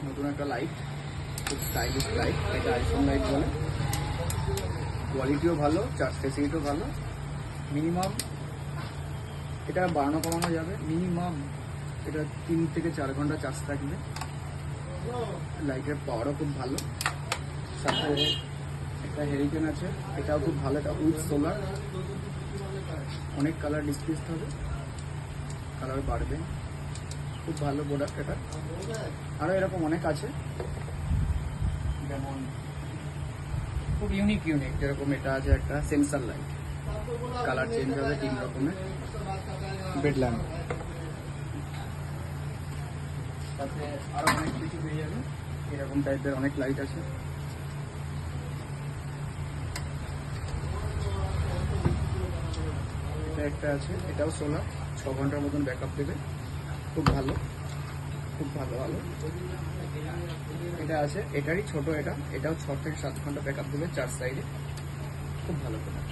নতুন একটা লাইট, খুব স্টাইলিশ লাইট, এটা আইফোন লাইট বলে। কোয়ালিটিও ভালো, চার্জ ফেসিলিটিও ভালো। মিনিমাম এটা বাড়ানো কমানো যাবে, মিনিমাম এটা 3 থেকে 4 ঘন্টা চার্জ থাকবে। লাইটের পাওয়ারও খুব ভালো। সাথে একটা হেরিকেন আছে, এটাও খুব ভালো, এটা উইথ সোলার। অনেক কালার ডিসপ্লে হবে, কালার বাড়বে, খুব ভালো প্রোডাক্ট এটা। আরও এরকম অনেক আছে, যেমন খুব ইউনিক যেরকম এটা আছে একটা সেন্সার লাইট, কালার চেঞ্জ হবে 3 রকমের। বেড ল্যাম্প, তাতে আরও অনেক কিছু পেয়ে যাবে। এরকম টাইপের অনেক লাইট আছে। এটা একটা আছে, এটাও সোলার, 6 ঘন্টার মতন ব্যাকআপ দেবে, খুব ভালো, খুব ভালো। এটা আছে, এটারই ছোট, এটাও 6 থেকে 7 ঘন্টা ব্যাকআপ দেবে, 4 সাইডে, খুব ভালো প্রোডাক্ট।